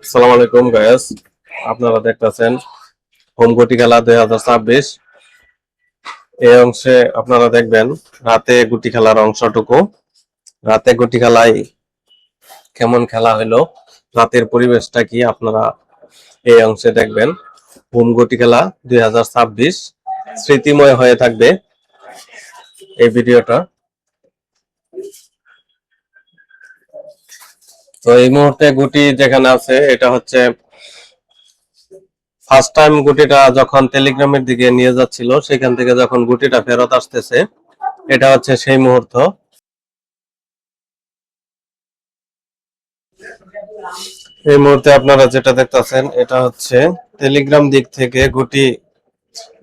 আসসালামু আলাইকুম গায়াস, আপনারা দেখতেছেন হোম গুটি খেলা 2026। এই অংশে আপনারা দেখবেন রাতে গুটি খেলার অংশটুকু। রাতে গুটি খেলায় কেমন খেলা হলো, রাতের পরিবেশটা কি, আপনারা এই অংশে দেখবেন। হোম গুটি খেলা 2026 স্মৃতিময় হয়ে থাকবে এই ভিডিওটা। তো এই মুহূর্তে গুটি যেখানে আছে এটা হচ্ছে ফার্স্ট টাইম গুটিটা যখন টেলিগ্রামের দিকে নিয়ে যাচ্ছিল, সেখান থেকে যখন গুটিটা ফেরত আসতেছে, এটা হচ্ছে সেই মুহূর্ত। এই মুহূর্তে আপনারা যেটা দেখতেছেন এটা হচ্ছে টেলিগ্রাম দিক থেকে গুটি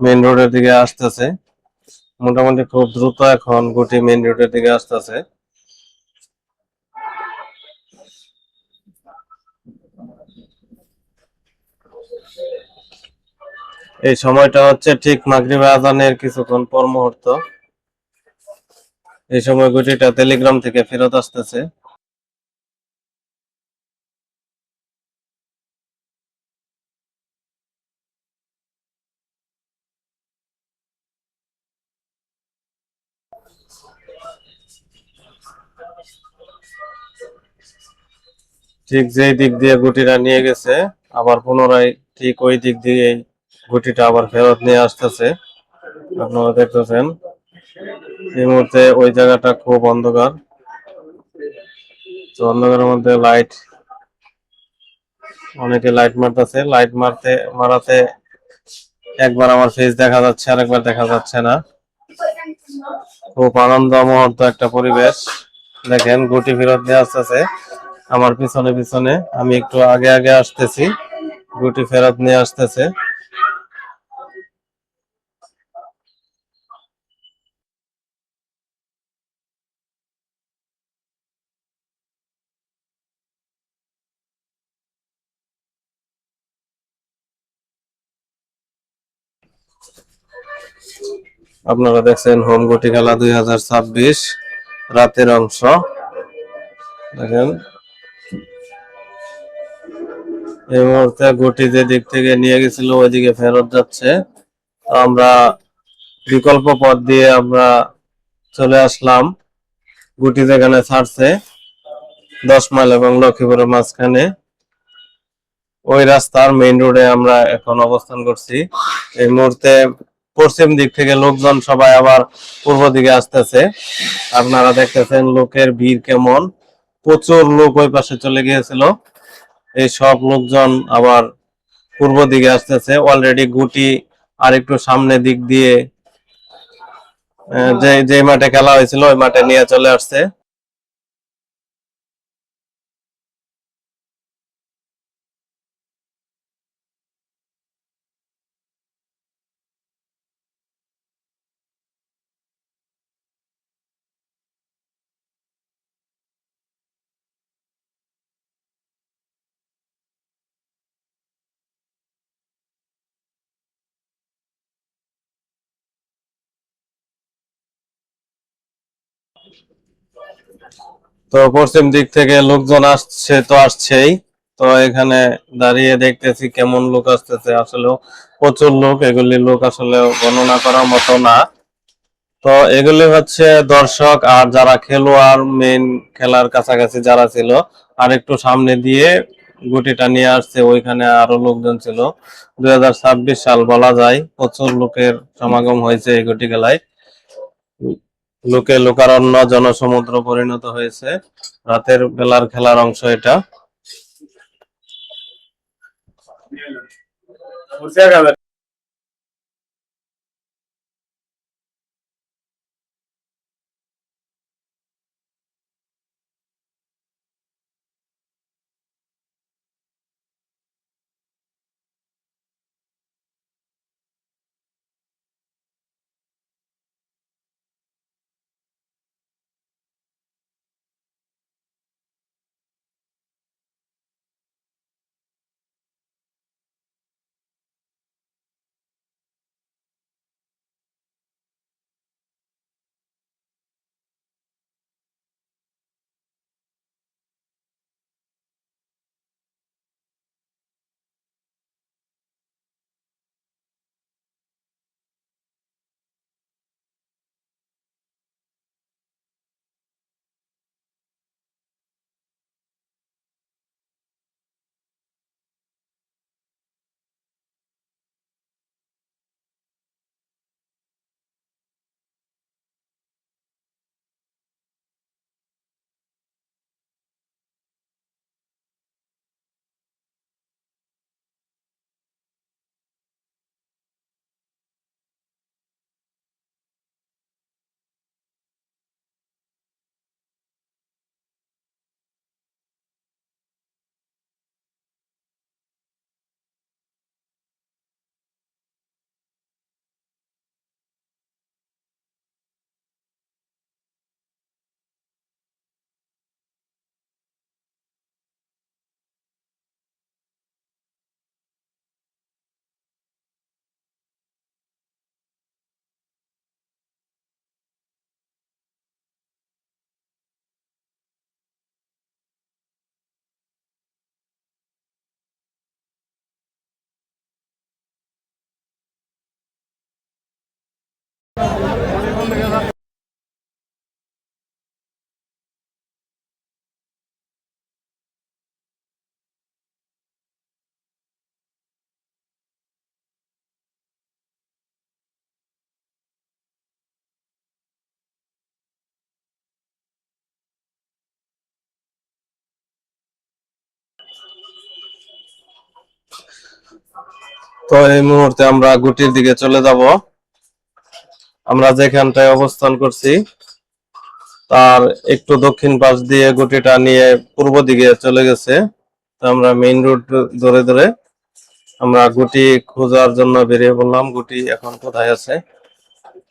মেইন রোডের দিকে আসতেছে। মোটামুটি খুব দ্রুত এখন গুটি মেইন রোডের দিকে আসতেছে। এই সময়টা হচ্ছে ঠিক মাগরিব আজানের কিছুক্ষণ পর মুহূর্ত। এই সময় গুটিটা টেলিগ্রাম থেকে ফেরত আসতেছে। ঠিক যেই দিক দিয়ে গুটিটা নিয়ে গেছে, আবার পুনরায় ঠিক ওই দিক দিয়ে গুটিটা আবার ফেরত নিয়ে আসতেছে। আপনারা দেখতেছেন এই মুহূর্তে ওই জায়গাটা খুব অন্ধকার। তো অন্ধকারের মধ্যে অনেকে লাইট মারতেছে। লাইট মারাতে একবার আমার ফেস দেখা যাচ্ছে, আরেকবার দেখা যাচ্ছে না। খুব আনন্দ মুহূর্ত একটা পরিবেশ। দেখেন গুটি ফেরত নিয়ে আসতেছে আমার পিছনে পিছনে, আমি একটু আগে আগে আসতেছি, গুটি ফেরত নিয়ে আসতেছে। আপনারা দেখছেন হোম গুটি খেলা 2026 রাতের অংশ। দেখেন এই মুহূর্তে গুটি যে দিক থেকে নিয়ে গেছিল ওইদিকে ফেরত যাচ্ছে। আমরা বিকল্প পথ দিয়ে আমরা চলে আসলাম গুটি যেখানে ছাড়ছে 10 মাইল এবং লক্ষ্মীপুরের মাঝখানে, ওই রাস্তার মেইন রোডে আমরা এখন অবস্থান করছি। এই মুহূর্তে পশ্চিম দিক থেকে লোকজন সবাই আবার পূর্ব দিকে আসতেছে। আপনারা দেখতেছেন লোকের ভিড় কেমন, প্রচুর লোক ওই পাশে চলে গিয়েছিল। এই সব লোকজন আবার পূর্ব দিকে আসতেছে। অলরেডি গুটি আর একটু সামনে দিক দিয়ে যে যে মাঠে খেলা হয়েছিল ওই মাঠে নিয়ে চলে আসছে। তো পশ্চিম দিক থেকে লোকজন আসছে, তো আসছেই। তো এখানে দাঁড়িয়ে দেখতেছি কেমন লোক আসতেছে, আসলে প্রচুর লোক। এগুলি লোক আসলে গণনা করার মতো না। তো এগুলি হচ্ছে দর্শক আর যারা খেলোয়াড়, মেন খেলার কাছাকাছি যারা ছিল, আর একটু সামনে দিয়ে গুটিটা নিয়ে আসছে, ওইখানে আরো লোকজন ছিল। 2026 সাল বলা যায়, প্রচুর লোকের সমাগম হয়েছে এই গুটি খেলায়। লোকে লোকারণ্য জনসমুদ্র পরিণত হয়েছে। রাতের বেলার খেলার অংশ এটা। তো এই মুহূর্তে আমরা গুটির দিকে চলে যাব। আমরা যেখানটায় অবস্থান করছি তার একটু দক্ষিণ পাশ দিয়ে গুটিটা নিয়ে পূর্ব দিকে চলে গেছে। তো আমরা মেইন রোড ধরে ধরে আমরা গুটি খোঁজার জন্য বেরিয়ে পড়লাম। গুটি এখন কোথায় আছে?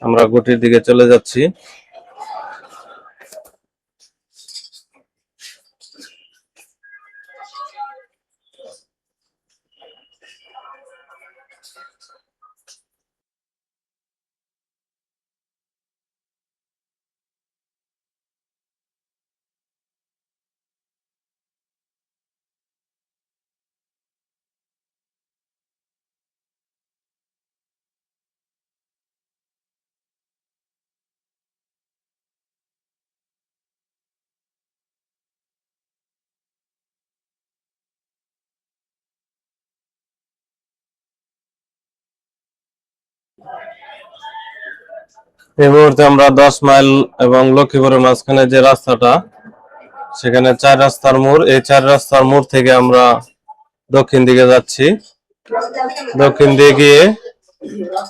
আমরা গুটির দিকে চলে যাচ্ছি। এই মুহূর্তে আমরা 10 মাইল এবং লক্ষ্মীপুরের মাঝখানে যে রাস্তাটা, সেখানে 4 রাস্তার মোড়। এই 4 রাস্তার মোড় থেকে আমরা দক্ষিণ দিকে যাচ্ছি। দক্ষিণ দিকে গিয়ে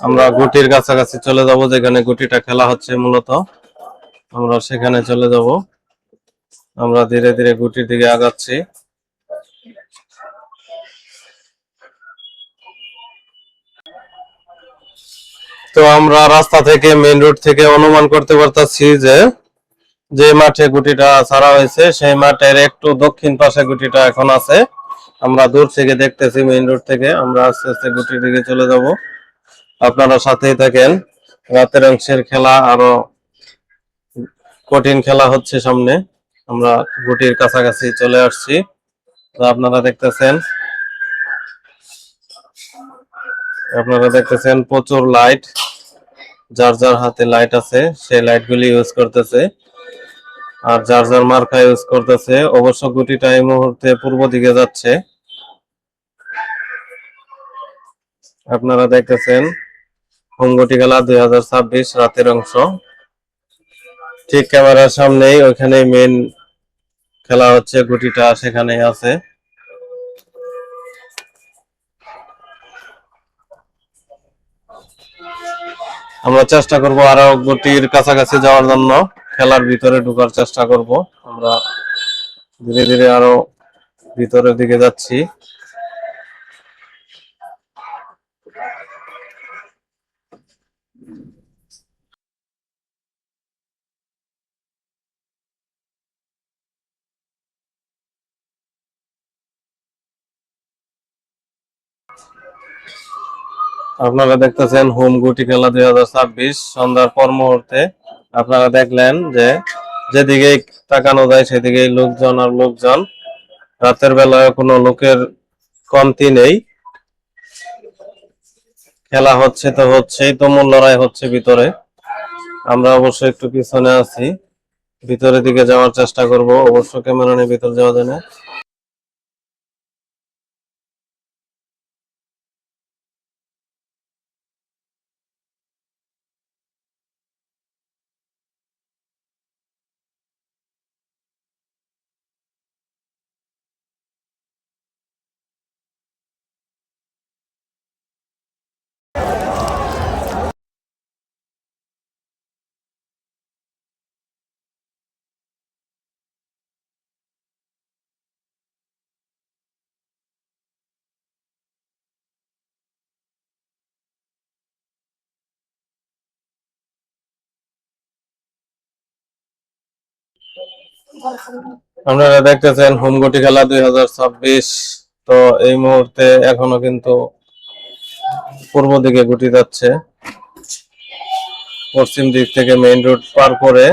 আমরা গুটির কাছাকাছি চলে যাব, যেখানে গুটিটা খেলা হচ্ছে মূলত। আমরা সেখানে চলে যাব। আমরা ধীরে ধীরে গুটির দিকে আগাচ্ছি। তো আমরা রাস্তা থেকে, মেইন রোড থেকে অনুমান করতে পারতাছি যে যে মাঠে গুটিটা ছাড়া হয়েছে সেই মাঠের একটু দক্ষিণ পাশে গুটিটা এখন আছে। আমরা দূর থেকে দেখতেছি, মেইন রোড থেকে। আমরা আস্তে আস্তে গুটির দিকে চলে যাব। আপনারা সাথেই থাকেন। রাতের অংশের খেলা আরো কঠিন খেলা হচ্ছে সামনে। আমরা গুটির কাছাকাছি চলে আসছি। তো আপনারা দেখতেছেন প্রচুর লাইট। যার যার হাতে লাইট আছে সেই লাইট গুলি ইউজ করতেছে, আর যার যার মার্কা ইউজ করতেছে। অবশ্য গুটিটা এই মুহূর্তে পূর্ব দিকে যাচ্ছে। আপনারা দেখতেছেন হোমগুটি খেলা 2026 রাতের অংশ। ঠিক ক্যামেরার সামনেই, ওইখানে মেন খেলা হচ্ছে, গুটিটা সেখানেই আছে। আমরা চেষ্টা করব আরো গুটির কাছাকাছি যাওয়ার জন্য, খেলার ভিতরে ঢোকার চেষ্টা করব। আমরা ধীরে ধীরে আরো ভিতরের দিকে যাচ্ছি। আপনারা দেখতেছেন হোম গুটি খেলা 2026 সন্ধ্যার পর মুহূর্তে। আপনারা দেখলেন যে যেদিকে তাকানো যায় সেদিকেই লোকজন আর লোকজন। রাতের বেলায় কোনো লোকের কমতি নেই। খেলা হচ্ছে তো হচ্ছেই, তুমুল লড়াই হচ্ছে ভিতরে। আমরা অবশ্য একটু পিছনে আছি, ভিতরের দিকে যাওয়ার চেষ্টা করব। অবশ্য ক্যামেরা নিয়ে ভিতরে যাওয়া যায় না। আপনারা দেখতেছেন হোমগুটি খেলা 2026। তো এই মুহূর্তে এখনো কিন্তু পূর্ব দিকে গুটি যাচ্ছে। পশ্চিম দিক থেকে মেইন রোড পার করে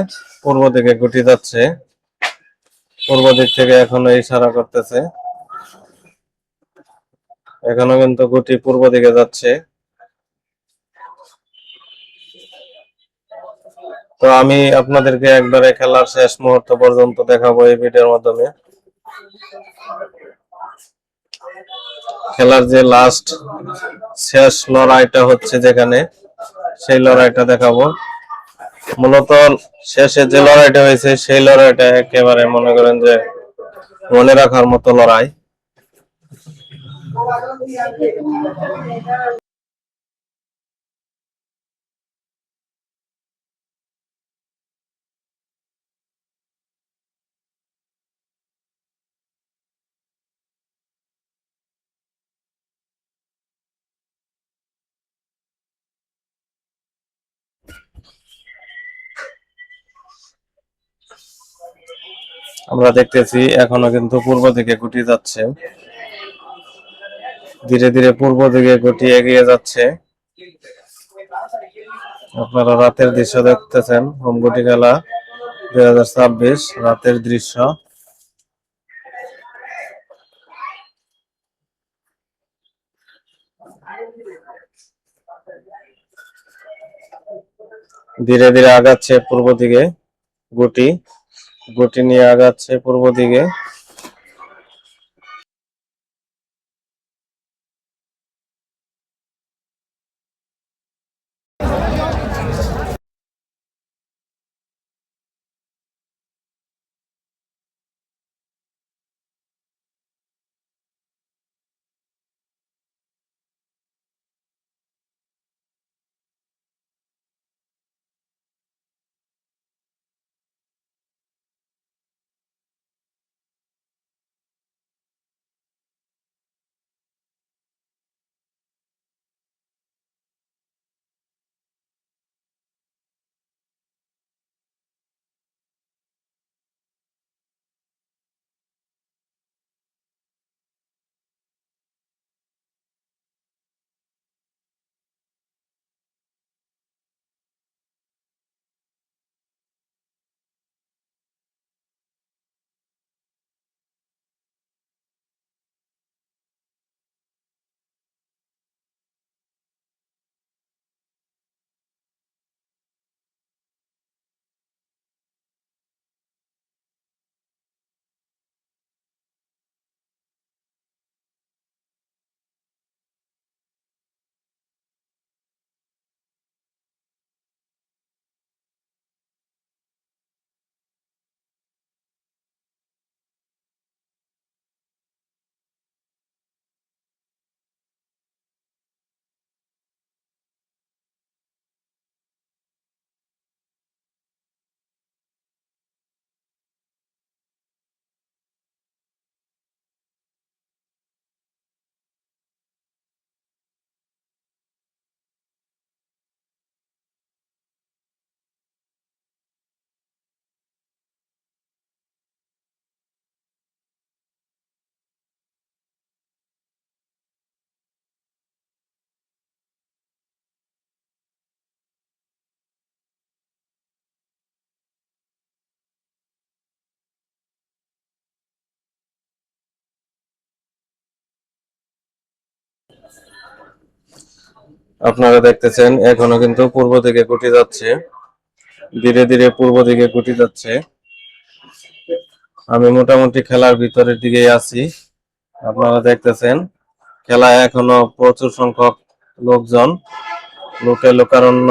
পূর্ব দিকে গুটি যাচ্ছে। পূর্ব দিক থেকে এখনো ইশারা করতেছে। এখনো কিন্তু গুটি পূর্ব দিকে যাচ্ছে। তো আমি আপনাদেরকে একবারে খেলার শেষ মুহূর্ত পর্যন্ত দেখাবো এই ভিডিওর মাধ্যমে। খেলার যে লাস্ট শেষ লড়াইটা হচ্ছে যেখানে, সেই লড়াইটা দেখাবো। মূলত শেষে যে লড়াইটা হয়েছে সেই লড়াইটা একেবারে মনে করেন যে মনে রাখার মতো লড়াই। আমরা দেখতেছি এখনো কিন্তু পূর্ব দিকে গুটি যাচ্ছে, ধীরে ধীরে পূর্ব দিকে গুটি এগিয়ে যাচ্ছে। আপনারা রাতের দৃশ্য দেখতেছেন, হোম গুটি খেলা 2026 রাতের দৃশ্য। ধীরে ধীরে আগাচ্ছে পূর্ব দিকে গুটি, গুটি নিয়ে আগাচ্ছে পূর্ব দিকে। আপনারা দেখতেছেন এখনো কিন্তু পূর্ব দিকে গুটি যাচ্ছে, ধীরে ধীরে পূর্ব দিকে গুটি যাচ্ছে। আমি মোটামুটি খেলার ভিতরের দিকেই আছি। আপনারা দেখতেছেন খেলায় এখনো প্রচুর সংখ্যক লোকজন, লোকে লোকারণ্য,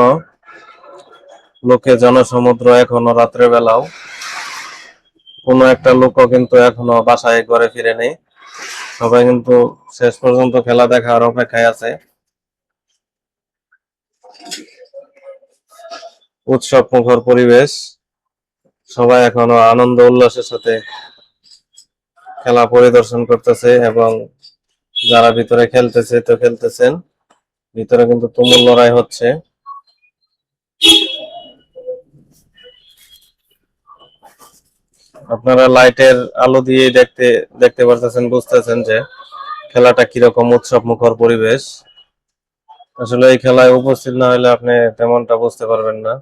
লোকে জনসমুদ্র এখনো রাত্রে বেলাও। কোনো একটা লোকও কিন্তু এখনো বাসায় ঘরে ফিরে নেই, সবাই কিন্তু শেষ পর্যন্ত খেলা দেখার অপেক্ষায় আছে। উৎসব মুখর পরিবেশ, সবাই এখনো আনন্দ উল্লাসের সাথে খেলা পরিদর্শন করতেছে এবং যারা ভিতরে খেলতেছে তো খেলতেছেন, ভিতরে কিন্তু তুমুল লড়াই হচ্ছে। আপনারা লাইটের আলো দিয়ে দেখতে দেখতে পারতেছেন, বুঝতেছেন যে খেলাটা কিরকম উৎসব মুখর পরিবেশ। আসলে এই খেলায় উপস্থিত না হলে আপনি তেমনটা বুঝতে পারবেন না।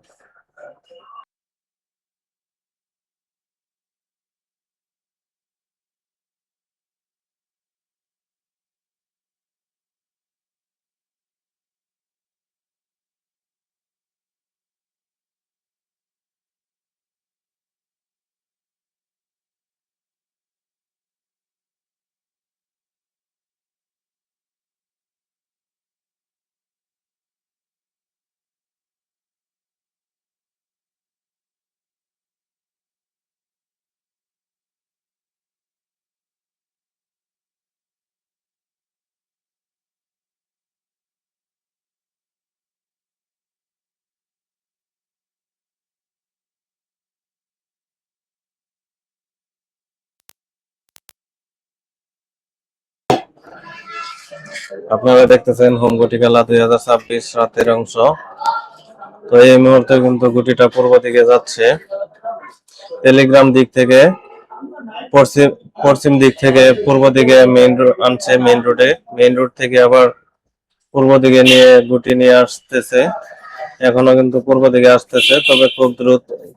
আপনারা দেখতেছেন হোম গুটি খেলা 2026 রাতের অংশ। তো এই মুহূর্তে কিন্তু গুটিটা পূর্ব দিকে যাচ্ছে, টেলিগ্রাম দিক থেকে পশ্চিম পশ্চিম দিক থেকে পূর্ব দিকে মেইন রোড আনছে, মেইন রোড থেকে আবার পূর্ব দিকে নিয়ে গুটি নিয়ে আসতেছে। এখনো কিন্তু পূর্ব দিকে আসতেছে, তবে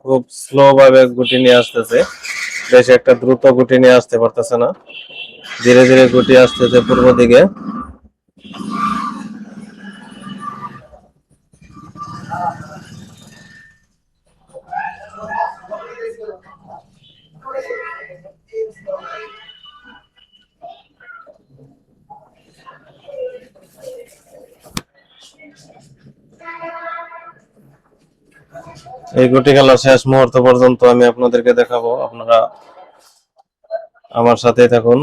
খুব স্লো ভাবে গুটি নিয়ে আসতেছে। বেশি একটা দ্রুত গুটি নিয়ে আসতে পারতেছে না, ধীরে ধীরে গুটি আসতেছে পূর্ব দিকে। এই গুটি খেলার শেষ মুহূর্ত পর্যন্ত আমি আপনাদেরকে দেখাবো, আপনারা আমার সাথেই থাকুন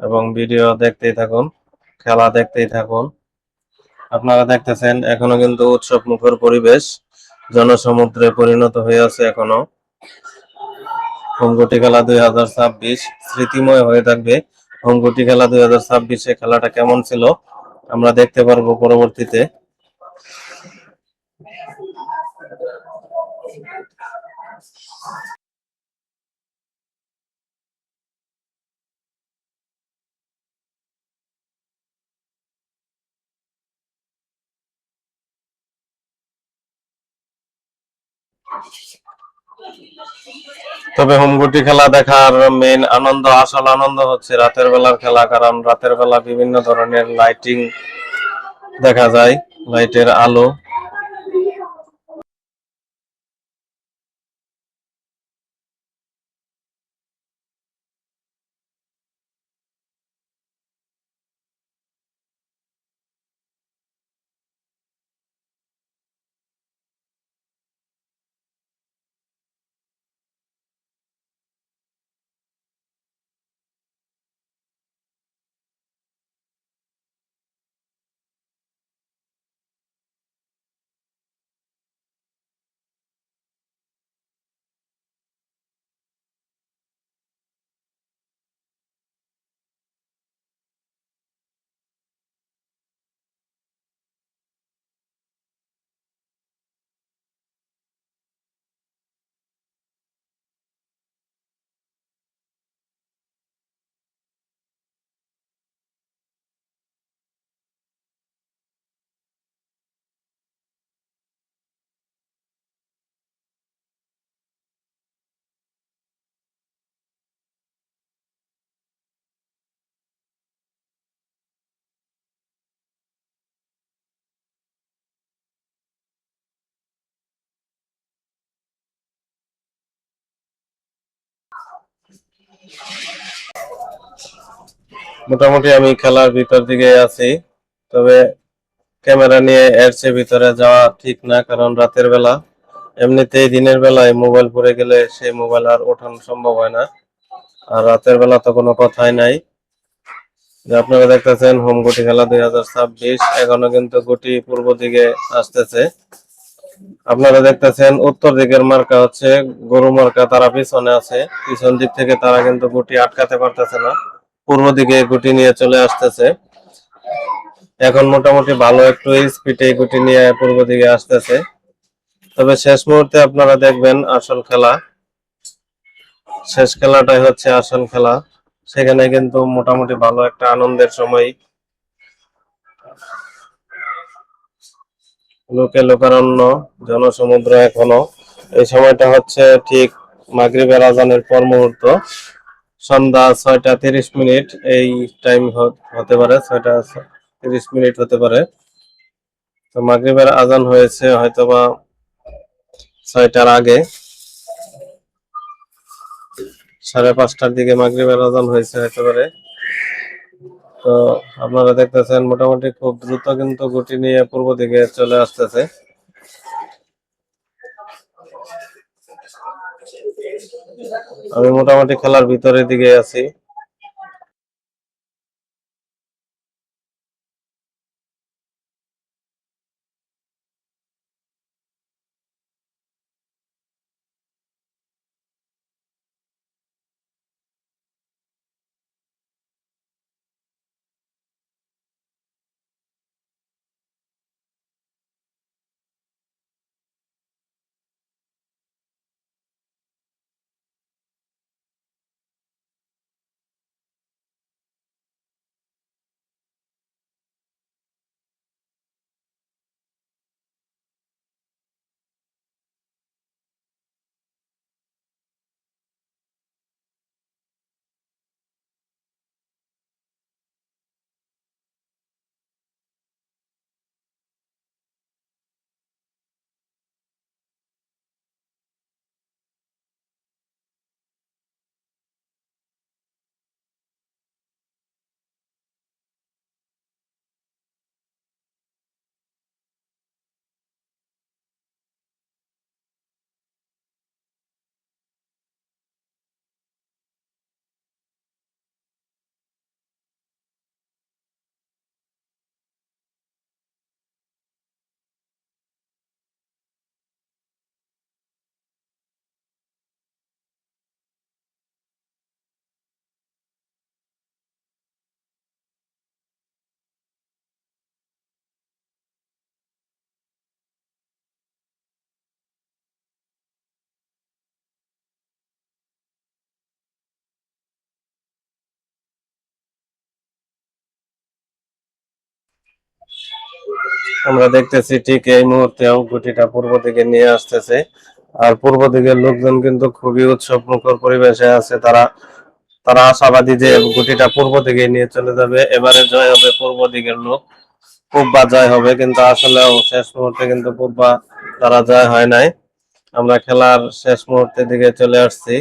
এবং ভিডিও দেখতেই থাকুন, খেলা দেখতেই থাকুন। আপনারা দেখতেছেন এখনো কিন্তু উৎসব মুখর পরিবেশ, জনসমুদ্রে পরিণত হয়ে আছে এখনো। হোমগুটি খেলা 2026 স্মৃতিময় হয়ে থাকবে। হোমগুটি খেলা 2026-এ খেলাটা কেমন ছিল আমরা দেখতে পারবো পরবর্তীতে। তবে হোমগুটি খেলা দেখার মেইন আসল আনন্দ হচ্ছে রাতের বেলার খেলা, কারণ রাতের বেলা বিভিন্ন ধরনের লাইটিং দেখা যায়, লাইটের আলো। মোটামুটি আমি খেলার ভিতর দিকে আছি, তবে ক্যামেরা নিয়ে এর চেয়ে ভিতরে যাওয়া ঠিক না, কারণ রাতের বেলা, এমনিতেই দিনের বেলায় মোবাইল পড়ে গেলে সেই মোবাইল আর ওঠানো সম্ভব হয় না, আর রাতের বেলা তো কোনো কথাই নাই। যে আপনারা দেখতেছেন হোম গুটি খেলা 2026 এখনো কিন্তু গুটি পূর্ব দিকে আসতেছে। আপনারা দেখতেছেন উত্তর দিকের মার্কা হচ্ছে গরু মার্কা, তারা পিছনে আছে, পিছন দিক থেকে তারা কিন্তু গুটি আটকাতে পারতেছে না, পূর্ব দিকে গুটি নিয়ে চলে আসতেছে। এখন মোটামুটি ভালো একটু স্পিডে গুটি নিয়ে পূর্ব দিকে আসতেছে। তবে শেষ মুহূর্তে আপনারা দেখবেন আসল খেলা, শেষ খেলাটাই হচ্ছে আসল খেলা। সেখানে কিন্তু মোটামুটি ভালো একটা আনন্দের সময়, লোকে লোকারণ্য, জনসমুদ্র এখনো। এই সময়টা হচ্ছে ঠিক মাগরিবের আজানের পর মুহূর্ত, সন্ধ্যা 6টা 30 মিনিট এই টাইম হতে পারে, 6টা 30 মিনিট হতে পারে। তো মাগরিবের আজান হয়েছে হয়তোবা 6টার আগে, 5:30টার দিকে মাগরিবের আজান হয়েছে হতে পারে। তো আপনারা দেখতেছেন মোটামুটি খুব দ্রুত কিন্তু গুটি নিয়ে পূর্ব দিকে চলে আসতেছে। আমি মোটামুটি খেলার ভিতরের দিকে আছি। আমরা দেখতেছি ঠিক এই মুহূর্তেও গুটিটা পূর্ব দিকে নিয়ে আসতেছে। আর পূর্ব দিকের লোকজন কিন্তু খুবই উৎসব মুখর পরিবেশে আছে। তারা তারা আশাবাদী যে গুটিটা পূর্ব দিকে নিয়ে চলে যাবে, এবারে জয় হবে পূর্ব দিকের লোক, পূর্বা জয় হবে। কিন্তু আসলেও শেষ মুহূর্তে কিন্তু পূর্বা তারা জয় হয় নাই। আমরা খেলার শেষ মুহূর্তের দিকে চলে আসছি।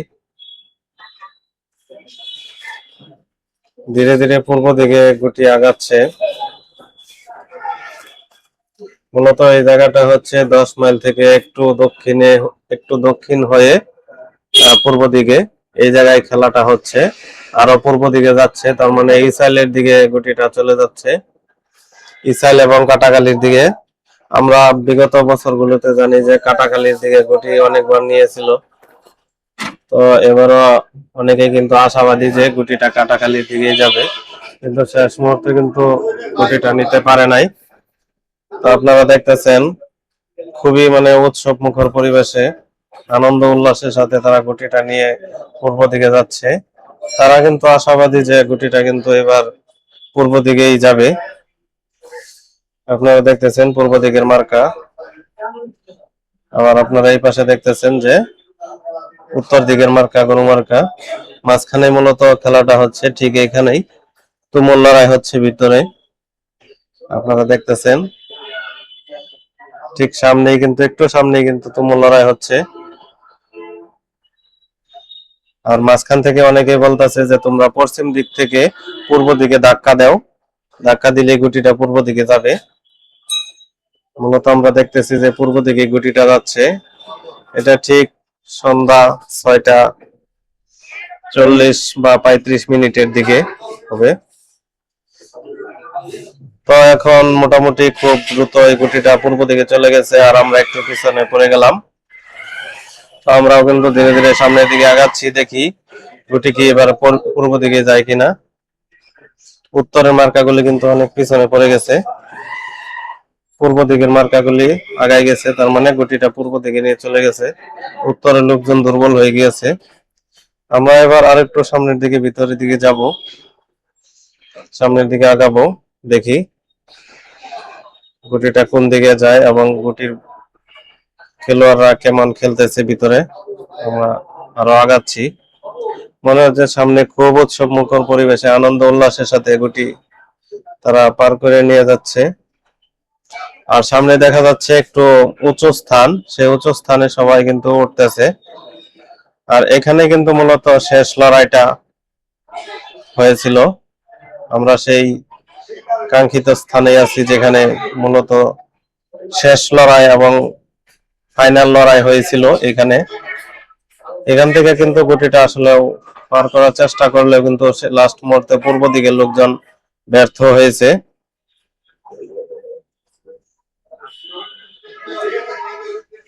ধীরে ধীরে পূর্ব দিকে গুটি আগাচ্ছে। মূলত এই জায়গাটা হচ্ছে 10 মাইল থেকে একটু দক্ষিণ হয়ে পূর্ব দিকে এই জায়গায় খেলাটা হচ্ছে। আরো পূর্ব দিকে যাচ্ছে, তার মানে ইসরায়েলের দিকে গুটিটা চলে যাচ্ছে, ইসরায়েল এবং কাটাখালীর দিকে। আমরা বিগত বছরগুলোতে জানি যে কাটাখালীর দিকে গুটি অনেকবার নিয়েছিল। তো এবারও অনেকে কিন্তু আশাবাদী যে গুটিটা কাটাখালীর দিকেই যাবে, কিন্তু শেষ মুহূর্তে কিন্তু গুটিটা নিতে পারে নাই। তো আপনারা দেখতেছেন খুবই মানে উৎসব মুখর পরিবেশে আনন্দ উল্লাসের সাথে তারা গুটিটা নিয়ে পূর্ব দিকে যাচ্ছে। তারা কিন্তু আশাবাদী যে গুটিটা কিন্তু এবার পূর্ব দিকেই যাবে। আপনারা দেখতেছেন পূর্ব দিকের মার্কা। আবার আপনারা এই পাশে দেখতেছেন যে উত্তর দিকের মার্কা, গরু মার্কা। মাঝখানে মূলত খেলাটা হচ্ছে, ঠিক এখানেই তুমুল লড়াই হচ্ছে ভিতরে। আপনারা দেখতেছেন ঠিক সামনেই কিন্তু, একটু সামনেই কিন্তু তুমুল লড়াই হচ্ছে। আর মাঝখান থেকে অনেকেই বলতেছে যে তোমরা পশ্চিম দিক থেকে পূর্ব দিকে ধাক্কা দাও, ধাক্কা দিলে গুটিটা পূর্ব দিকে যাবে। মূলত আমরা দেখতেছি যে পূর্ব দিকে গুটিটা যাচ্ছে। এটা ঠিক সন্ধ্যা 6টা 40 বা 35 মিনিটের দিকে হবে। তো এখন মোটামুটি খুব দ্রুত এই গুটিটা পূর্ব দিকে চলে গেছে, আর আমরা একটু পিছনে পড়ে গেলাম। তো আমরাও কিন্তু ধীরে ধীরে সামনের দিকে আগাচ্ছি, দেখি গুটি কি এবার পূর্ব দিকে যায় কিনা। উত্তরের মার্কাগুলি কিন্তু অনেক পিছনে পড়ে গেছে, পূর্ব দিকের মার্কাগুলি আগায় গেছে, তার মানে গুটিটা পূর্ব দিকে নিয়ে চলে গেছে। উত্তরের লোকজন দুর্বল হয়ে গিয়েছে। আমরা এবার আরেকটু সামনের দিকে, ভিতরের দিকে যাব, সামনের দিকে আগাবো, দেখি গুটিটা কোন দিকে যায় এবং গুটির খেলোয়াড়রা কেমন খেলতেছে ভিতরে। আমরা আরো আগাচ্ছি, মনে হচ্ছে সামনে খুব উৎসব মুখর পরিবেশে আনন্দ উল্লাসের সাথে গুটি তারা পার করে নিয়ে যাচ্ছে। আর সামনে দেখা যাচ্ছে একটু উঁচু স্থান, সেই উঁচু স্থানে সবাই কিন্তু উঠতেছে। আর এখানে কিন্তু মূলত শেষ লড়াইটা হয়েছিল। আমরা সেই কাঙ্ক্ষিত স্থানে আছি যেখানে মূলত শেষ লড়াই এবং ফাইনাল লড়াই হয়েছিল। এখান থেকে কিন্তু গুটিটা আসলেও পার করার চেষ্টা করলেও কিন্তু লাস্ট মুহূর্তে পূর্ব দিকের লোকজন ব্যর্থ হয়েছে।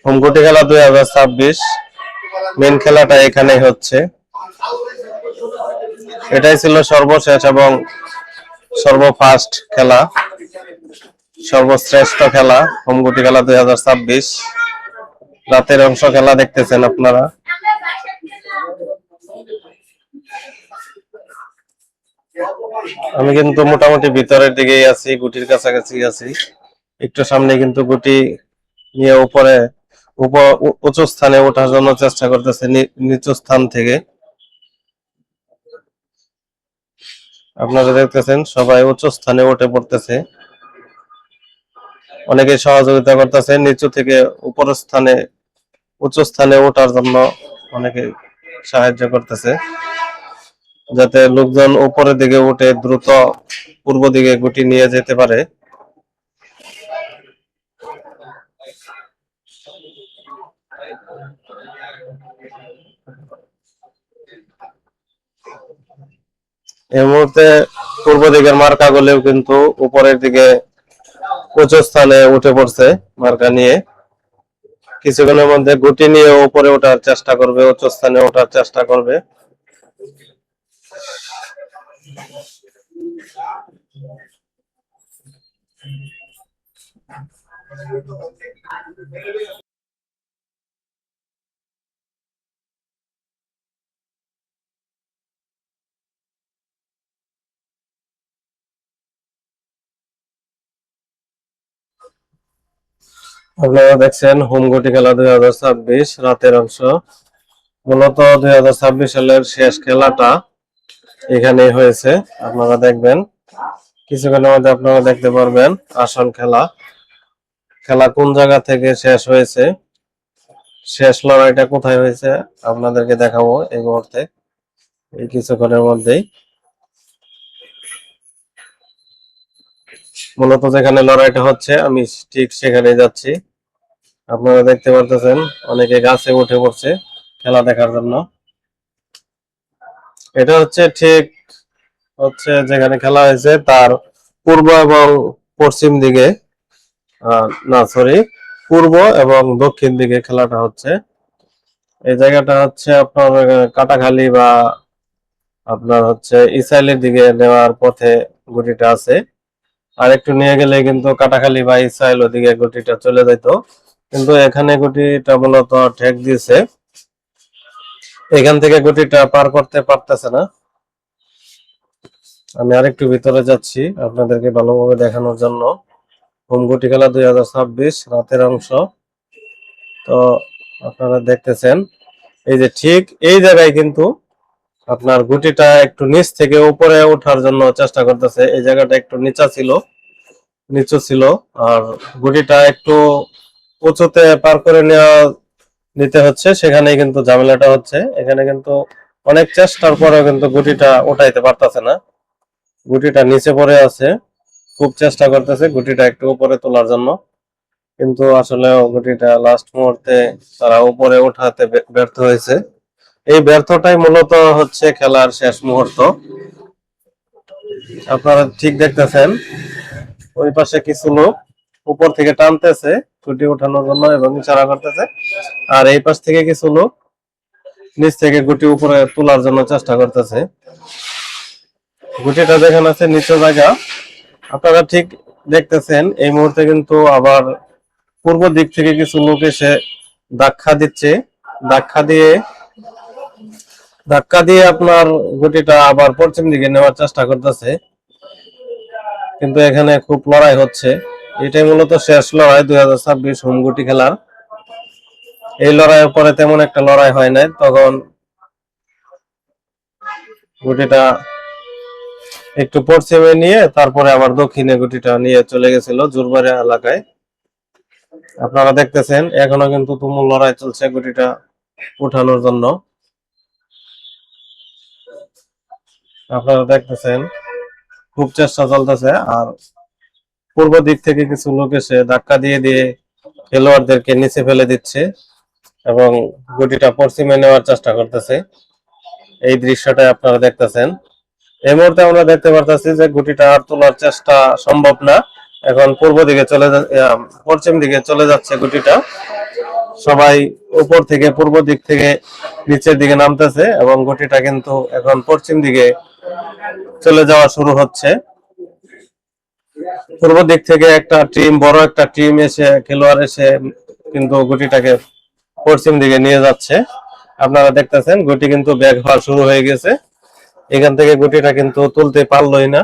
হোমগুটি খেলা 2026 মেন খেলাটা এখানেই হচ্ছে। এটাই ছিল সর্বশেষ এবং সর্বফার্স্ট খেলা, সর্বশ্রেষ্ঠ খেলা, হোমগুটি খেলা 2026 রাতের অংশ খেলা দেখতেছেন আপনারা। আমি কিন্তু মোটামুটি ভিতরের দিকেই আছি, গুটির কাছাকাছি আছি। একটু সামনে কিন্তু গুটি নিয়ে উপরে উঁচু স্থানে ওঠার জন্য চেষ্টা করতেছে নিচু স্থান থেকে। আপনারা দেখতেছেন সবাই উঁচু স্থানে উঠে পড়তেছে, অনেকে সহযোগিতা করতেছে নিচু থেকে উপর স্থানে, উঁচু স্থানে ওঠার জন্য অনেকে সাহায্য করতেছে, যাতে লোকজন উপরের দিকে উঠে দ্রুত পূর্ব দিকে গুটি নিয়ে যেতে পারে। এই মুহূর্তে পূর্ব দিকের মার্কা গুলিও কিন্তু উপরের দিকে উঁচু স্থানে উঠে পড়ছে মার্কা নিয়ে। কিছুক্ষণের মধ্যে গুটি নিয়ে উপরে ওঠার চেষ্টা করবে, উচ্চ স্থানে ওঠার চেষ্টা করবে। আপনারা দেখছেন হোম গুটি খেলা 2026 রাতের অংশ। মূলত 2026 সালের শেষ খেলাটা এখানে হয়েছে। আপনারা দেখবেন কিছুক্ষণের মধ্যে আপনারা দেখতে পারবেন আসল খেলা। খেলা কোন জায়গা থেকে শেষ হয়েছে, শেষ লড়াইটা কোথায় হয়েছে আপনাদেরকে দেখাবো এই মুহূর্তে, এই কিছুক্ষণের মধ্যেই। মূলত যেখানে লড়াইটা হচ্ছে আমি ঠিক সেখানে যাচ্ছি। আপনারা দেখতে পারতেছেন অনেকে গাছে উঠে পড়ছে খেলা দেখার জন্য। এটা হচ্ছে ঠিক যেখানে খেলা হয়েছে তার পূর্ব এবং পশ্চিম দিকে, না সরি, পূর্ব এবং দক্ষিণ দিকে খেলাটা হচ্ছে। এই জায়গাটা হচ্ছে আপনার কাটাখালী বা আপনার ইসরায়েলের দিকে নেওয়ার পথে গুটিটা আছে। আর একটু নিয়ে গেলে কিন্তু কাটাখালী বা ইসরায়েল ওদিকে গুটিটা চলে যেত, কিন্তু এখানে গুটিটা মূলত ঠেক দিয়েছে, এখান থেকে গুটিটা পার করতে পারতেছে না। আমি আরেকটু ভিতরে যাচ্ছি আপনাদেরকে ভালোভাবে দেখানোর জন্য। হোম গুটি খেলা 2026 রাতের অংশ। তো আপনারা দেখতেছেন এই যে ঠিক এই জায়গায় কিন্তু আপনার গুটিটা একটু নিচ থেকে উপরে ওঠার জন্য চেষ্টা করতেছে। এই জায়গাটা একটু নিচু ছিল, আর গুটিটা একটু উঁচুতে পার করে নিতে হচ্ছে, সেখানেই কিন্তু ঝামেলাটা হচ্ছে। এখানে কিন্তু অনেক চেষ্টার পরেও কিন্তু গুটিটা উঠাইতে পারতেছে না, গুটিটা নিচে পড়ে আছে। খুব চেষ্টা করতেছে গুটিটা একটু উপরে তোলার জন্য, কিন্তু আসলে গুটিটা লাস্ট মুহূর্তে তারা উপরে উঠাতে ব্যর্থ হয়েছে। এই ব্যর্থটাই মূলত হচ্ছে খেলার শেষ মুহূর্ত। আপনারা ঠিক দেখতেছেন ওই পাশে কিছু লোক উপর থেকে টানতেছে গুটি উঠানোর জন্য এবং ইশারা করতেছে, আর এই পাশ থেকে কিছু লোক নিচ থেকে গুটি উপরে তোলার জন্য চেষ্টা করতেছে। গুটিটা যেখানে আছে নিচু জায়গা, আপনারা ঠিক দেখতেছেন এই মুহূর্তে কিন্তু আবার পূর্ব দিক থেকে কিছু লোক এসে ধাক্কা দিচ্ছে। ধাক্কা দিয়ে আপনার গুটিটা আবার পশ্চিম দিকে নেওয়ার চেষ্টা করতেছে, কিন্তু এখানে খুব লড়াই হচ্ছে। এটাই মূলত শেষ লড়াই 2026 হোম গুটি খেলার। এই লড়াইয়ের পরে তেমন একটা লড়াই হয় নাই, তখন গুটিটা একটু পশ্চিমে নিয়ে তারপরে আবার দক্ষিণে গুটিটা নিয়ে চলে গেছিল জুরবাড়ি এলাকায়। আপনারা দেখতেছেন এখনো কিন্তু তুমুল লড়াই চলছে গুটিটা উঠানোর জন্য। আপনারা দেখতেছেন খুব চেষ্টা চলতেছে, আর পূর্ব দিক থেকে কিছু লোক এসে ধাক্কা দিয়ে দিয়ে খেলোয়াড়দেরকে নিচে ফেলে দিচ্ছে এবং গুটিটা পশ্চিমে নেওয়ার চেষ্টা করতেছে। এই দৃশ্যটা আপনারা দেখতেছেন। এই মুহূর্তে আমরা দেখতে পারতেছি যে গুটিটা আর তোলার চেষ্টা সম্ভব না, এখন পশ্চিম দিকে চলে যাচ্ছে গুটিটা। সবাই উপর থেকে পূর্ব দিক থেকে নিচের দিকে নামতেছে এবং গুটিটা কিন্তু এখন পশ্চিম দিকে চলে যাওয়া শুরু হচ্ছে। পূর্ব দিক থেকে বড় একটা টিম এসে, খেলোয়াড় এসে কিন্তু গুটিটাকে পশ্চিম দিকে নিয়ে যাচ্ছে। আপনারা দেখতেছেন গুটি কিন্তু ব্যাক হওয়া শুরু হয়ে গেছে। এখান থেকে গুটিটা কিন্তু তুলতে পারলোই না।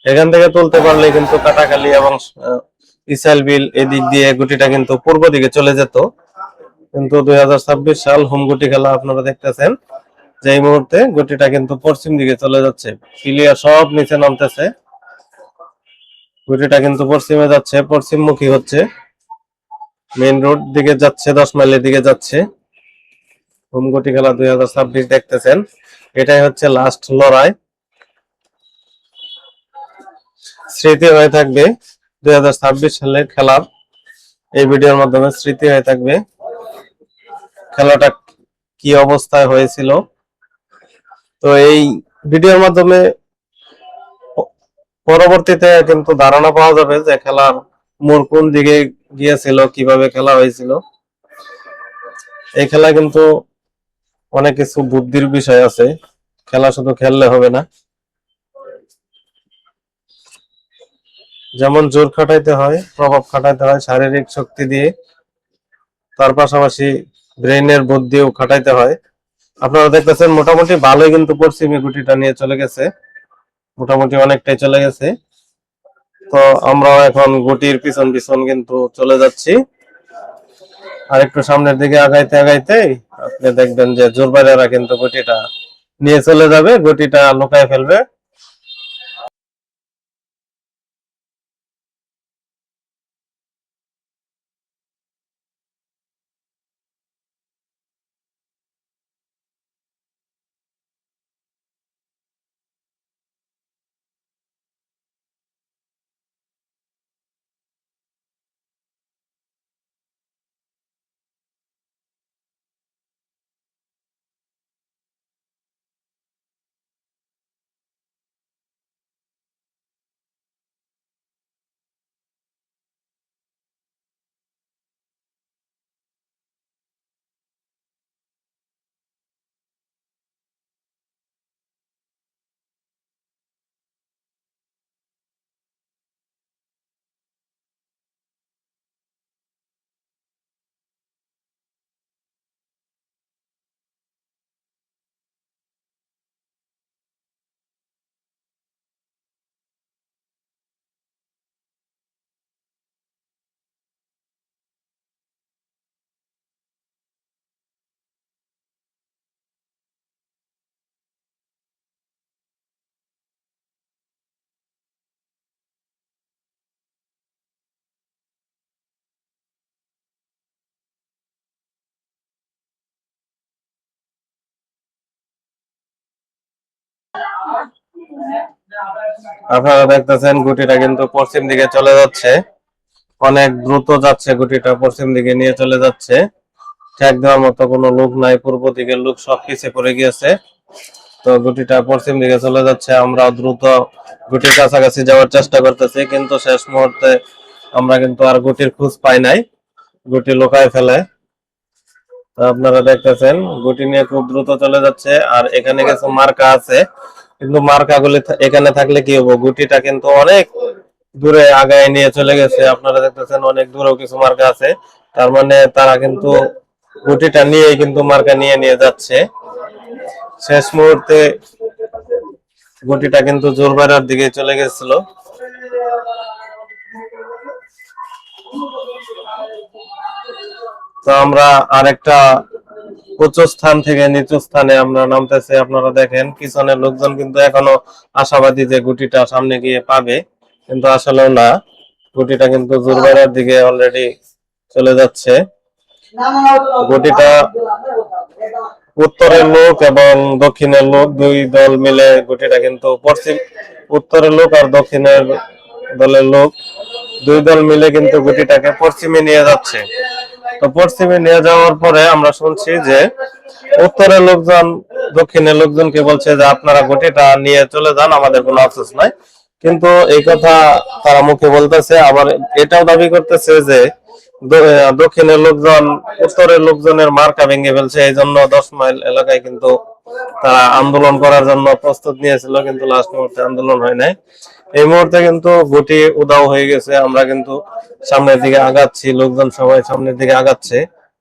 এখান থেকে তুলতে পারলে কিন্তু কাটাখালী এবং ইসাইল বিল এদিক দিয়ে গুটিটা কিন্তু পূর্ব দিকে চলে যেত, কিন্তু 2026 সাল হোম গুটি খেলা আপনারা দেখতেছেন যে এই মুহূর্তে গুটিটা কিন্তু পশ্চিম দিকে চলে যাচ্ছে। প্লেয়ার সব নিচে নামতেছে, গুটিটা কিন্তু পশ্চিমে যাচ্ছে, পশ্চিমমুখী হচ্ছে, মেইন রোড দিকে যাচ্ছে, 10 মাইলের দিকে যাচ্ছে। হোম গুটি খেলা 2026 দেখতেছেন, এটাই হচ্ছে লাস্ট লড়াই। স্মৃতি হয়ে থাকবে 2026 সালের খেলার, এই ভিডিওর মাধ্যমে স্মৃতি হয়ে থাকবে খেলাটা কি অবস্থায় হয়েছিল। তো এই ভিডিওর মাধ্যমে পরবর্তীতে কিন্তু ধারণা পাওয়া যাবে যে খেলার মোড় কোন দিকে গিয়েছিল, কিভাবে খেলা হয়েছিল। এই খেলা কিন্তু অনেক কিছু বুদ্ধির বিষয় আছে, খেলা শুধু খেললে হবে না। যেমন জোর খাটাইতে হয়, প্রভাব খাটাইতে হয় শারীরিক শক্তি দিয়ে, তার পাশাপাশি ব্রেইনের বুদ্ধিও খাটাইতে হয়। আপনারা দেখতেছেন মোটামুটি ভালোই কিন্তু পশ্চিমে গুটিটা নিয়ে চলে গেছে, মোটামুটি অনেকটাই চলে গেছে। তো আমরা এখন গুটির পিছন পিছন কিন্তু চলে যাচ্ছি। আর একটু সামনের দিকে আগাইতে আগাইতে আপনি দেখবেন যে জোরবারেরা কিন্তু গুটিটা নিয়ে চলে যাবে, গুটিটা লুকায় ফেলবে। আপনারা দেখতেছেন গুটিটা কিন্তু পশ্চিম দিকে চলে যাচ্ছে, অনেক দ্রুত যাচ্ছে, গুটিটা পশ্চিম দিকে নিয়ে চলে যাচ্ছে। ঠেক দেওয়ার মতো কোনো লোক নাই, পূর্ব দিকের লোক সব পিছে পড়ে গিয়েছে। তো গুটিটা পশ্চিম দিকে চলে যাচ্ছে, আমরা দ্রুত গুটির কাছাকাছি যাওয়ার চেষ্টা করতেছি, কিন্তু শেষ মুহূর্তে আমরা কিন্তু আর গুটির খোঁজ পাই নাই, গুটি লুকায় ফেলে। আপনারা দেখতেছেন গুটি নিয়ে খুব দ্রুত চলে যাচ্ছে। আর এখানে কিছু মার্কা আছে, কিন্তু মার্কাগুলি এখানে থাকলে কি হবো, গুটিটা কিন্তু অনেক দূরে আগায় নিয়ে চলে গেছে। আপনারা দেখতেছেন অনেক দূরেও কিছু মার্কা আছে, তার মানে তারা কিন্তু গুটিটা নিয়ে কিন্তু মার্কা নিয়ে নিয়ে যাচ্ছে। শেষ মুহূর্তে গুটিটা কিন্তু জোরবাড়ার দিকে চলে গেছিল। তো আমরা আরেকটা উঁচু স্থান থেকে নিচু স্থানে আমরা নামতেছি। আপনারা দেখেন পিছনের লোকজন কিন্তু এখনো আশাবাদী যে গুটিটা সামনে গিয়ে পাবে, কিন্তু আসলেও না, গুটিটা কিন্তু জোরবাড়ার দিকে অলরেডি চলে যাচ্ছে। গুটিটা উত্তরের লোক এবং দক্ষিণের লোক দুই দল মিলে গুটিটা কিন্তু পশ্চিম, উত্তরের লোক আর দক্ষিণের দলের লোক দুই দল মিলে কিন্তু গুটিটাকে পশ্চিমে নিয়ে যাচ্ছে। তো পশ্চিমে নিয়ে যাওয়ার পরে আমরা শুনছি যে উত্তরের লোকজন দক্ষিণের লোকজনকে বলছে যে আপনারা গুটিটা নিয়ে চলে যান, আমাদের কোনো আফসোস নাই। কিন্তু এই কথা তারা মুখে বলতেছে, আবার এটাও দাবি করতেছে যে দক্ষিণের লোকজন উত্তরের লোকজনের মার্কা ভেঙে ফেলছে, এই জন্য 10 মাইল এলাকায় কিন্তু তারা আন্দোলন করার জন্য প্রস্তুত নিয়েছিল, কিন্তু লাস্ট মুহূর্তে আন্দোলন হয় নাই। এই মুহূর্তে কিন্তু গুটি উদাও হয়ে গেছে, আমরা কিন্তু সামনের দিকে আগাচ্ছি, লোকজন সবাই সামনের দিকে আগাচ্ছে,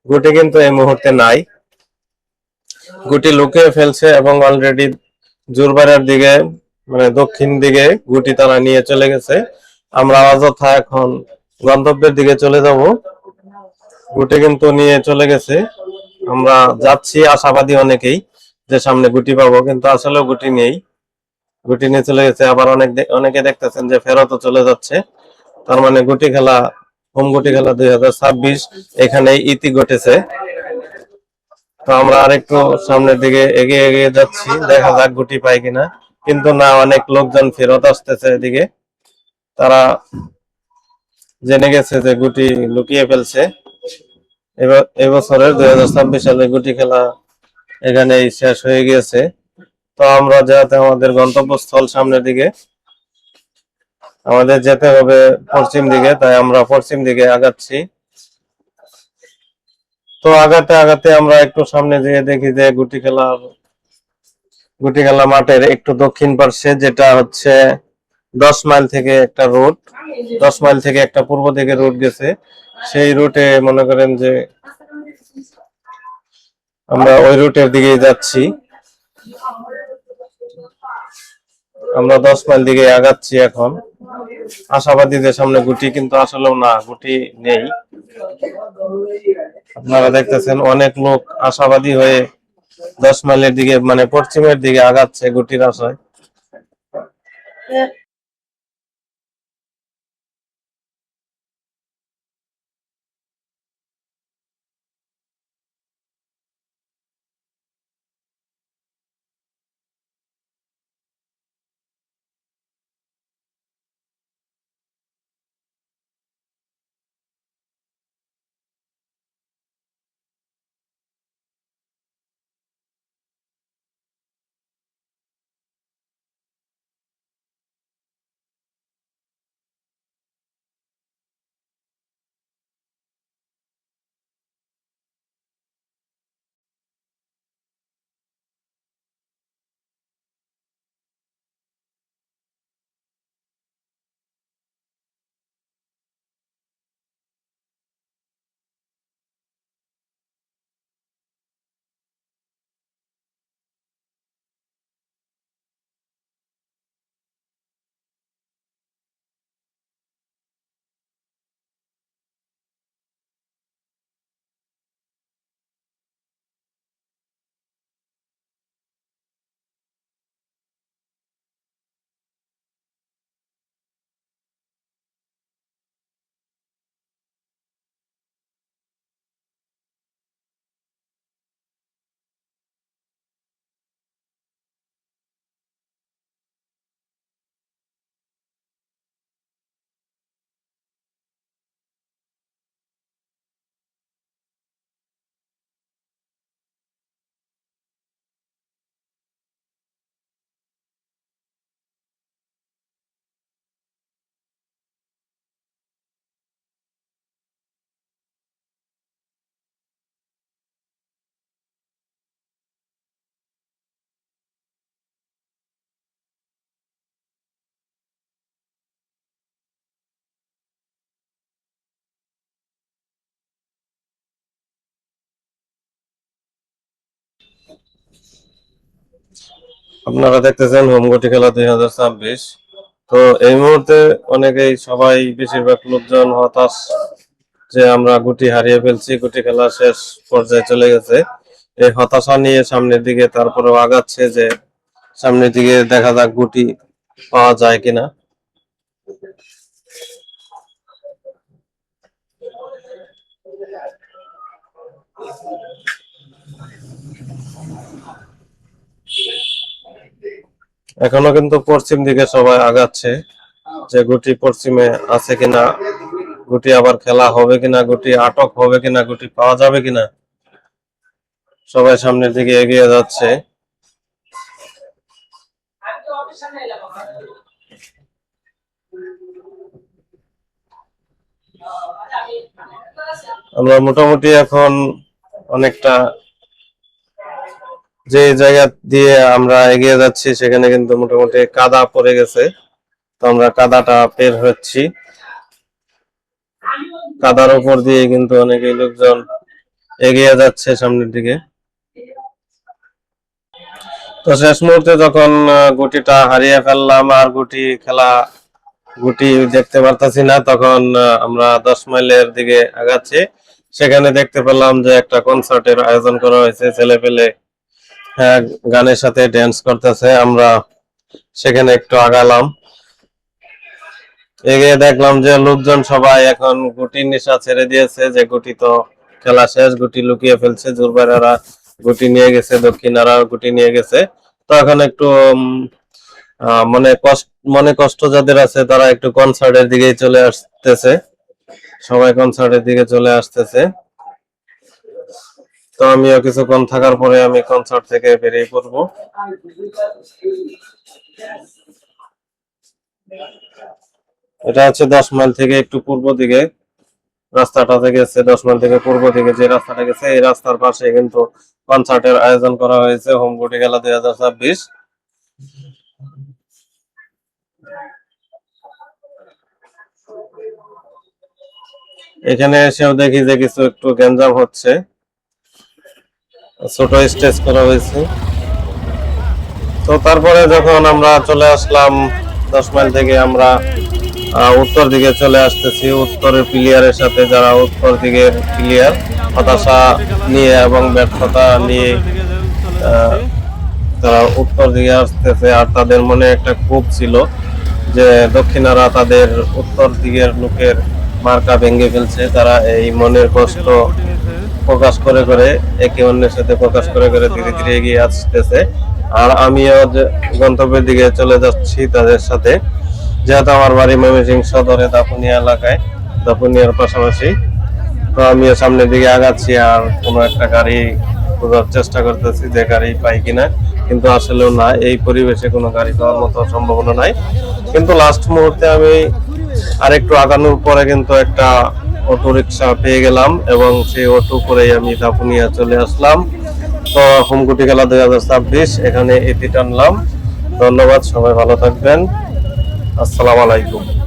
গুটি কিন্তু এই মুহূর্তে নাই। গুটি লুকিয়ে ফেলছে এবং অলরেডি জোরবাড়ার দিকে মানে দক্ষিণ দিকে গুটি তারা নিয়ে চলে গেছে। আমরা অযথা এখন গন্তব্যের দিকে চলে যাব, গুটি কিন্তু নিয়ে চলে গেছে। আমরা যাচ্ছি আশাবাদী অনেকেই যে সামনে গুটি পাবো, কিন্তু আসলে গুটি নেই, গুটি নিয়ে চলে গেছে। আবার অনেকে দেখতেছেন যে ফেরতও চলে যাচ্ছে, তার মানে গুটি খেলা, হোম গুটি খেলা 2026 এখানে ইতি ঘটেছে। তো আমরা আরেকটু সামনের দিকে এগিয়ে এগিয়ে যাচ্ছি, দেখা যাক গুটি পাই কিনা। কিন্তু না, অনেক লোকজন ফেরত আসতেছে এদিকে, তারা জেনে গেছে যে গুটি লুকিয়ে ফেলছে। এবার এবছরের 2026 সালে গুটি খেলা এখানেই শেষ হয়ে গিয়েছে। তো আমরা যাতে আমাদের গন্তব্যস্থল সামনের দিকে, আমাদের যেতে হবে পশ্চিম দিকে, তাই আমরা পশ্চিম দিকে আগাচ্ছি। তো আগাতে আগাতে আমরা একটু সামনে যেয়ে দেখি যে গুটি খেলা মাঠের একটু দক্ষিণ পার্শ্বে, যেটা হচ্ছে 10 মাইল থেকে একটা রোড, 10 মাইল থেকে একটা পূর্ব দিকে রোড গেছে, সেই রুটে মনে করেন যে আমরা ওই রুটের দিকে যাচ্ছি। আমরা 10 মাইল দিকে আগাচ্ছি এখন, আশাবাদী যে সামনে গুটি, কিন্তু আসলেও না, গুটি নেই। আপনারা দেখতেছেন অনেক লোক আশাবাদী হয়ে 10 মাইলের দিকে মানে পশ্চিমের দিকে আগাচ্ছে গুটির আশায়। আপনারা দেখতেছেন হোমগুটি খেলা 2026। তো এই মুহূর্তে অনেকেই সবাই বেশিরভাগ লোকজন হতাশ যে আমরা গুটি হারিয়ে ফেলছি, গুটি খেলা শেষ পর্যায়ে চলে গেছে। এই হতাশা নিয়ে সামনের দিকে তারপরেও আগাচ্ছে যে সামনের দিকে দেখা যাক গুটি পাওয়া যায় কিনা। এখনো কিন্তু পশ্চিম দিকে সবাই আগাচ্ছে যে গুটি পশ্চিমে আছে কিনা, গুটি আবার খেলা হবে কিনা, গুটি আটক হবে কিনা, গুটি পাওয়া যাবে কিনা, সবাই সামনের দিকে এগিয়ে যাচ্ছে। আমরা মোটামুটি এখন অনেকটা যে জায়গা দিয়ে আমরা এগিয়ে যাচ্ছি সেখানে কিন্তু মোটামুটি কাদা পড়ে গেছে। তো আমরা কাদাটা বের হচ্ছি, কাদার উপর দিয়ে কিন্তু অনেকেই লোকজন এগিয়ে যাচ্ছে সামনের দিকে। তো শেষ মুহূর্তে যখন গুটিটা হারিয়ে ফেললাম আর গুটি দেখতে পারতাছি না, তখন আমরা 10 মাইলের দিকে আগাচ্ছি। সেখানে দেখতে পেলাম যে একটা কনসার্টের আয়োজন করা হয়েছে, ছেলে পেলে গানের সাথে ড্যান্স করতেছে। আমরা সেখানে একটু আগালাম, এগিয়ে দেখলাম যে লোকজন সবাই এখন গুটির নেশা ছেড়ে দিয়েছে, যে গুটি তো খেলা শেষ, গুটি লুকিয়ে ফেলছে, জুরবাইরারা গুটি নিয়ে গেছে, দক্ষিণারা গুটি নিয়ে গেছে। তো এখন একটু মনে কষ্ট যাদের আছে তারা একটু কনসার্টের দিকে চলে আসতেছে, সবাই কনসার্টের দিকে চলে আসতেছে। তো আমিও কিছুক্ষণ থাকার পরে আমি কনসার্ট থেকে বেরিয়ে পড়বো। এটা হচ্ছে 10 মাইল থেকে একটু পূর্ব দিকে রাস্তাটা গেছে, 10 মাইল থেকে পূর্ব দিকে যে রাস্তাটা গেছে এই রাস্তার পাশে কিন্তু কনসার্টের আয়োজন করা হয়েছে, হোমগুটি খেলা 2026। এখানে এসেও দেখি যে কিছু একটু গ্যাঞ্জাম হচ্ছে, ছোট স্টেজ করা হয়েছে। তো তারপরে যখন আমরা চলে আসলাম 10 মাইল থেকে, আমরা উত্তর দিকে চলে আসতেছি। উত্তরের প্লেয়ারের সাথে যারা উত্তর দিকের প্লেয়ার হতাশা নিয়ে এবং ব্যর্থতা নিয়ে তারা উত্তর দিকে আসতেছে, আর তাদের মনে একটা ক্ষোভ ছিল যে দক্ষিণারা তাদের উত্তর দিকের লোকের মার্কা ভেঙে ফেলছে। তারা এই মনের কষ্ট প্রকাশ করে করে একে অন্যের সাথে প্রকাশ করে করে ধীরে ধীরে এগিয়ে আসতেছে। আর আমিও গন্তব্যের দিকে চলে যাচ্ছি তাদের সাথে, যেহেতু আমার বাড়ি ময়মনসিংহ সদরে দাপুনিয়া এলাকায়, দাপুনিয়ার পাশাপাশি। তো আমিও সামনের দিকে আগাচ্ছি আর কোনো একটা গাড়ি খোঁজার চেষ্টা করতেছি যে গাড়ি পাই কিনা, কিন্তু আসলেও না, এই পরিবেশে কোনো গাড়ি পাওয়ার মতো সম্ভাবনা নাই। কিন্তু লাস্ট মুহূর্তে আমি আরেকটু আগানোর পরে কিন্তু একটা অটো রিক্সা পেয়ে গেলাম এবং সেই অটো করেই আমি দাপুনিয়া চলে আসলাম। তো হোমগুটি খেলা 2026 এখানে ইতি টানলাম। ধন্যবাদ, সবাই ভালো থাকবেন। আসসালামু আলাইকুম।